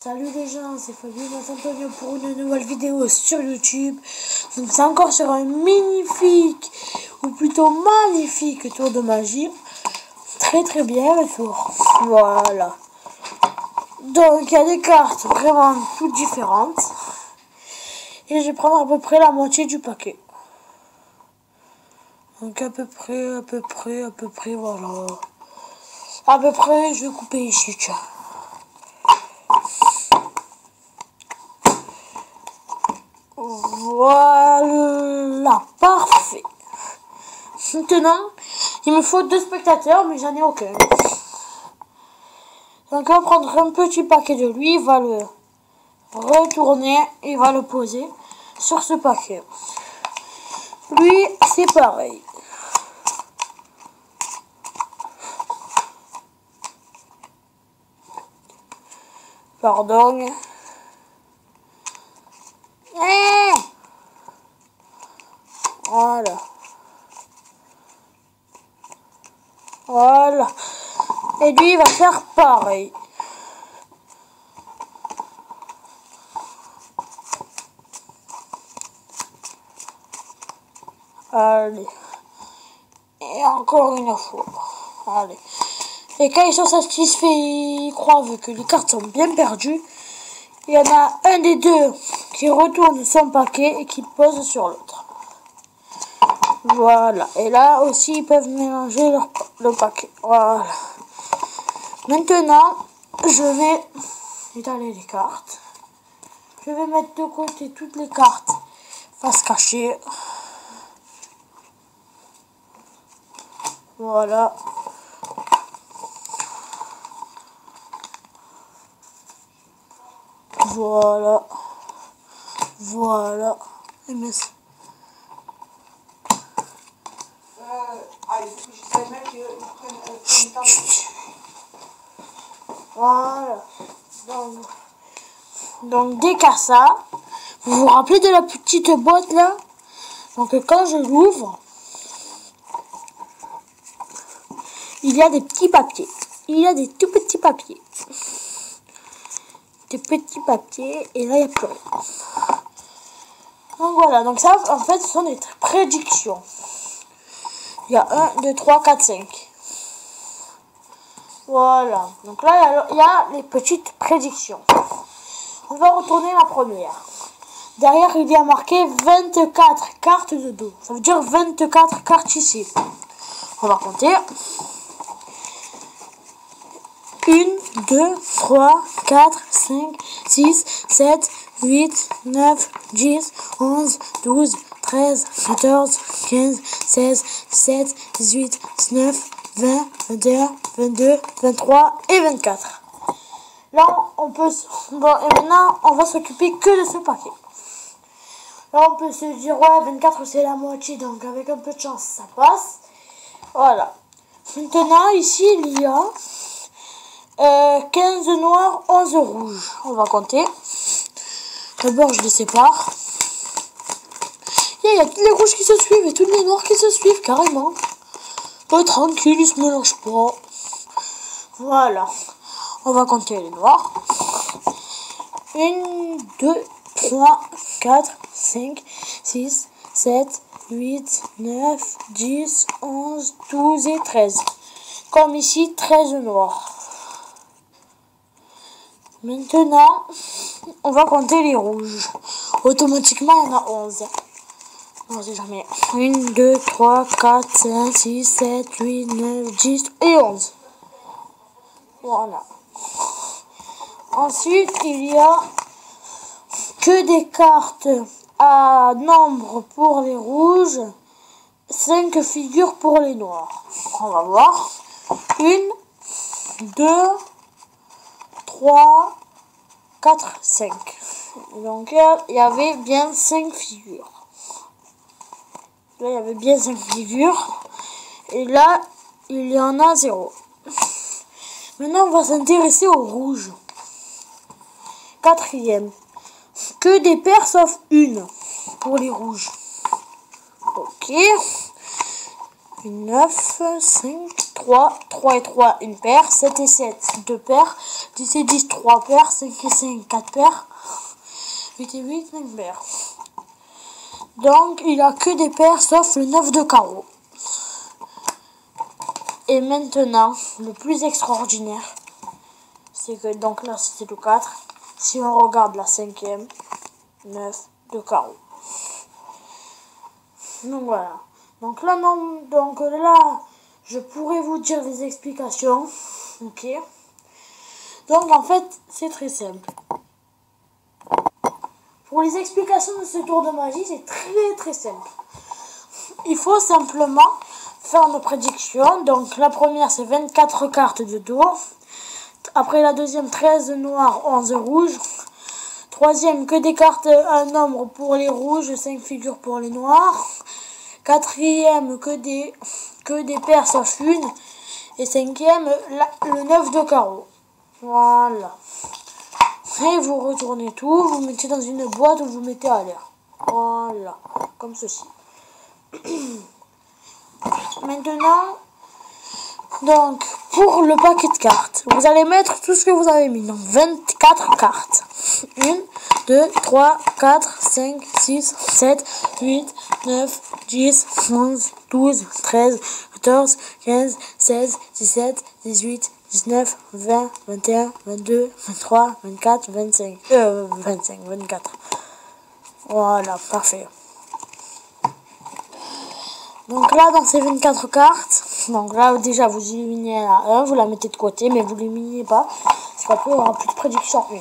Salut les gens, c'est Fabien Antonio pour une nouvelle vidéo sur YouTube. Donc c'est encore sur un magnifique, ou plutôt magnifique tour de magie. Très bien le tour. Voilà. Donc il y a des cartes vraiment toutes différentes. Et je vais prendre à peu près la moitié du paquet. Donc à peu près, voilà. À peu près, je vais couper ici, tiens. Voilà, parfait. Maintenant, il me faut 2 spectateurs, mais j'en ai aucun. Donc on va prendre un petit paquet de lui, il va le retourner et va le poser sur ce paquet. Lui, c'est pareil. Pardon. Voilà. Voilà. Et lui, il va faire pareil. Allez. Et encore une fois. Allez. Et quand ils sont satisfaits, ils croient que les cartes sont bien perdues. Il y en a un des deux qui retourne son paquet et qui pose sur l'autre. Voilà. Et là aussi, ils peuvent mélanger le paquet. Voilà. Maintenant, je vais étaler les cartes. Je vais mettre de côté toutes les cartes face cachée. Voilà. Voilà. Voilà. Et mais... il faut que je sais même qu'ils prennent le temps. Voilà. Donc dès qu'à ça, vous vous rappelez de la petite boîte là? Donc quand je l'ouvre, il y a des petits papiers. Il y a des tout petits papiers. Des petits papiers et là il n'y a plus rien. Donc voilà, donc ça en fait ce sont des prédictions. Il y a 1, 2, 3, 4, 5. Voilà, donc là il y a les petites prédictions. On va retourner la première. Derrière il y a marqué 24 cartes de dos. Ça veut dire 24 cartes ici. On va compter. 1, 2, 3, 4, 5, 6, 7, 8, 9, 10, 11, 12, 13, 14, 15, 16, 17, 18, 19, 20, 21, 22, 23 et 24. Là, on peut... Bon, et maintenant, on va s'occuper que de ce paquet. Là, on peut se dire, ouais, 24, c'est la moitié, donc avec un peu de chance, ça passe. Voilà. Maintenant, ici, il y a 15 noirs, 11 rouges. On va compter. D'abord, je les sépare. Il y a tous les rouges qui se suivent et tous les noirs qui se suivent, carrément. Tranquille, ils se mélangent pas. Voilà. On va compter les noirs. 1, 2, 3, 4, 5, 6, 7, 8, 9, 10, 11, 12 et 13. Comme ici, 13 noirs. Maintenant, on va compter les rouges. Automatiquement, il y en a 11. On sait jamais. 1, 2, 3, 4, 5, 6, 7, 8, 9, 10 et 11. Voilà. Ensuite, il y a que des cartes à nombre pour les rouges, 5 figures pour les noirs. On va voir. 1, 2, 3, 4, 5. Donc il y avait bien 5 figures. Là, il y avait bien 5 figures. Et là, il y en a 0. Maintenant, on va s'intéresser au rouge. 4e. Que des paires sauf une pour les rouges. Ok. 9, 5, 3, 3 et 3, une paire, 7 et 7, 2 paires, 10 et 10, 3 paires, 5 et 5, 4 paires, 8 et 8, 5 paires. Donc, il a que des paires sauf le 9 de carreau. Et maintenant, le plus extraordinaire, c'est que, donc là, c'était le 4. Si on regarde la 5e, 9 de carreau. Donc voilà. Donc là, non, donc là, je pourrais vous dire les explications. Ok. Donc en fait, c'est très simple. Pour les explications de ce tour de magie, c'est très simple. Il faut simplement faire nos prédictions. Donc la première, c'est 24 cartes de tour. Après la deuxième, 13 noirs, 11 rouges. Troisième, que des cartes, un nombre pour les rouges, 5 figures pour les noirs. Quatrième, que des paires sauf une. Et cinquième, le 9 de carreau. Voilà. Et vous retournez tout, vous mettez dans une boîte ou vous mettez à l'air. Voilà. Comme ceci. Maintenant, donc, pour le paquet de cartes, vous allez mettre tout ce que vous avez mis. Donc, 24 cartes. 1, 2, 3, 4, 5, 6, 7, 8, 9, 10, 11, 12, 13, 14, 15, 16, 17, 18, 19, 20, 21, 22, 23, 24, 25. 24. Voilà, parfait. Donc là, dans ces 24 cartes, donc là, déjà, vous éliminez la 1, vous la mettez de côté, mais vous l'éliminez pas, parce qu'après, il n'y aura plus de prédiction 1.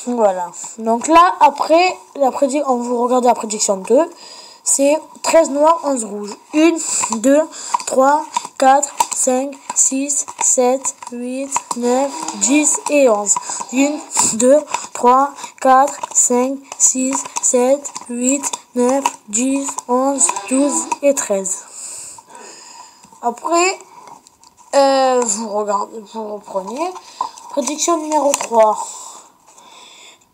Voilà. Donc là, après, on vous regarde la prédiction 2, c'est 13 noirs, 11 rouges. 1, 2, 3, 4, 5, 6, 7, 8, 9, 10 et 11. 1, 2, 3, 4, 5, 6, 7, 8, 9, 10, 11, 12 et 13. Après, vous reprenez. Prédiction numéro 3.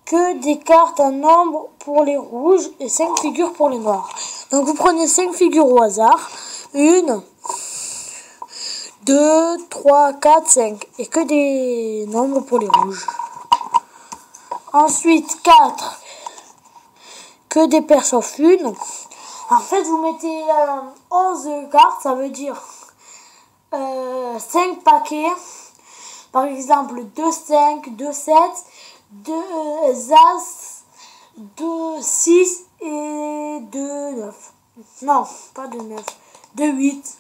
Que des cartes en nombre pour les rouges et 5 figures pour les noirs. Donc vous prenez 5 figures au hasard. 1, 2, 3, 4, 5. Et que des nombres pour les rouges. Ensuite, 4. Que des paires sauf une. En fait, vous mettez 11 cartes, ça veut dire 5 paquets. Par exemple, 2, 5, 2, 7, 2 As, 2, 6 et 2, 9. Non, pas 2, 9. 2, 8.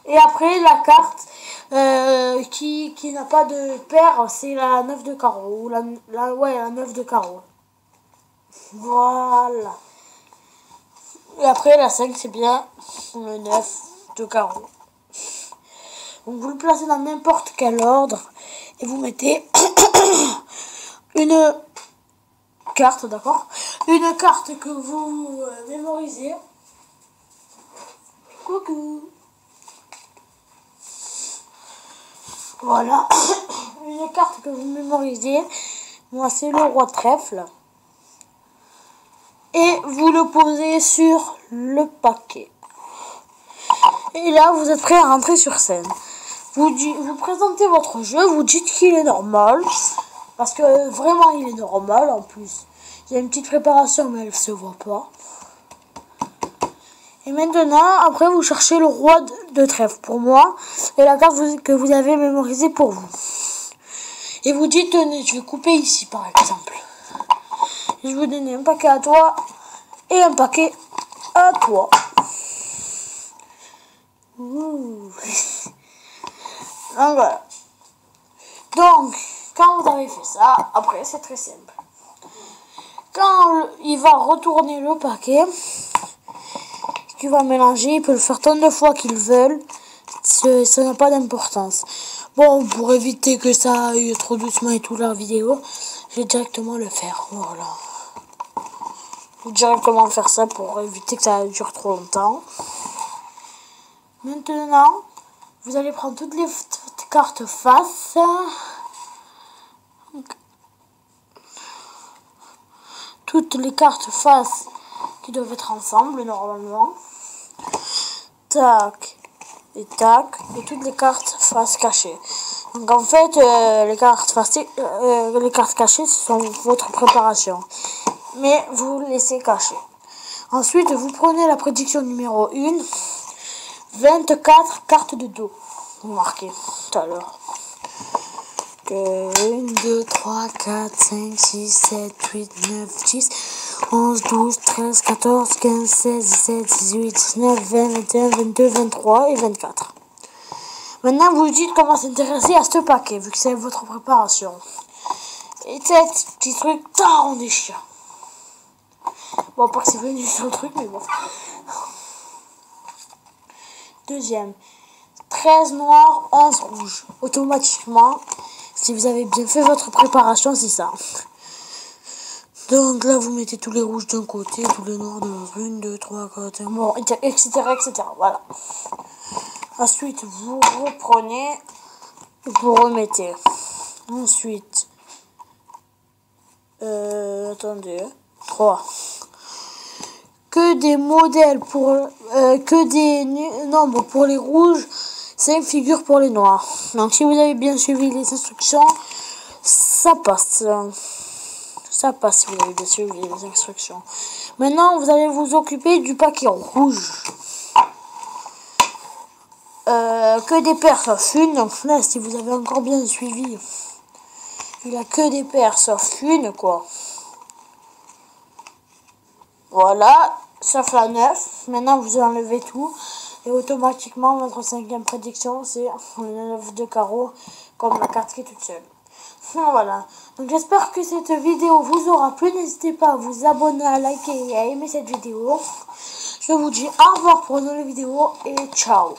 Et après, la carte qui n'a pas de paire, c'est la 9 de carreau. Ou la 9 de carreau. Voilà. Et après, la 5, c'est bien le 9 de carreau. Donc, vous le placez dans n'importe quel ordre. Et vous mettez une carte, d'accord? Une carte que vous mémorisez. Coucou. Voilà. Une carte que vous mémorisez. Moi, c'est le roi de trèfle. Et vous le posez sur le paquet. Et là, vous êtes prêt à rentrer sur scène. Vous présentez votre jeu, vous dites qu'il est normal. Parce que vraiment, il est normal en plus. Il y a une petite préparation, mais elle ne se voit pas. Et maintenant, après, vous cherchez le roi de trèfle pour moi. Et la carte que vous avez mémorisée pour vous. Et vous dites, tenez, je vais couper ici, par exemple. Et je vous donne un paquet à toi et un paquet à toi. Ouh. Donc voilà. Donc, quand vous avez fait ça, après c'est très simple. Quand il va retourner le paquet, qu'il va mélanger, il peut le faire tant de fois qu'il veut. Ça n'a pas d'importance. Bon, pour éviter que ça aille trop doucement et tout la vidéo, je vais directement le faire. Voilà. Je vais directement faire ça pour éviter que ça dure trop longtemps. Maintenant, vous allez prendre toutes les cartes face. Toutes les cartes face qui doivent être ensemble normalement. Tac, et tac, et toutes les cartes face cachées. Donc en fait, les cartes cachées, ce sont votre préparation. Mais vous les laissez cacher. Ensuite, vous prenez la prédiction numéro 1, 24 cartes de dos. Vous marquez tout à l'heure. 1, 2, 3, 4, 5, 6, 7, 8, 9, 10, 11, 12, 13, 14, 15, 16, 17, 18, 19, 20, 21, 22, 23 et 24. Maintenant, vous dites comment s'intéresser à ce paquet, vu que c'est votre préparation. Et cette petit truc, on des chiens. Bon, pas que c'est venu sur le truc, mais bon. Deuxième, 13 noirs, 11 rouges. Automatiquement, si vous avez bien fait votre préparation, c'est ça. Donc là, vous mettez tous les rouges d'un côté, tous les noirs de l'autre. 1, 2, 3, 4, 5, bon, etc., etc. Voilà. Ensuite, vous reprenez et vous remettez. Ensuite, attendez, 3. Que des modèles pour, que des nombres pour les rouges, 5 figures pour les noirs. Donc si vous avez bien suivi les instructions, ça passe. Ça passe si vous avez bien suivi les instructions. Maintenant, vous allez vous occuper du paquet rouge. Que des paires sauf une. Donc là, si vous avez encore bien suivi, il a que des paires sauf une, quoi. Voilà, sauf la 9. Maintenant, vous enlevez tout. Et automatiquement, votre cinquième prédiction, c'est le 9 de carreau, comme la carte qui est toute seule. Voilà. Donc, j'espère que cette vidéo vous aura plu. N'hésitez pas à vous abonner, à liker et à aimer cette vidéo. Je vous dis au revoir pour une nouvelle vidéo et ciao.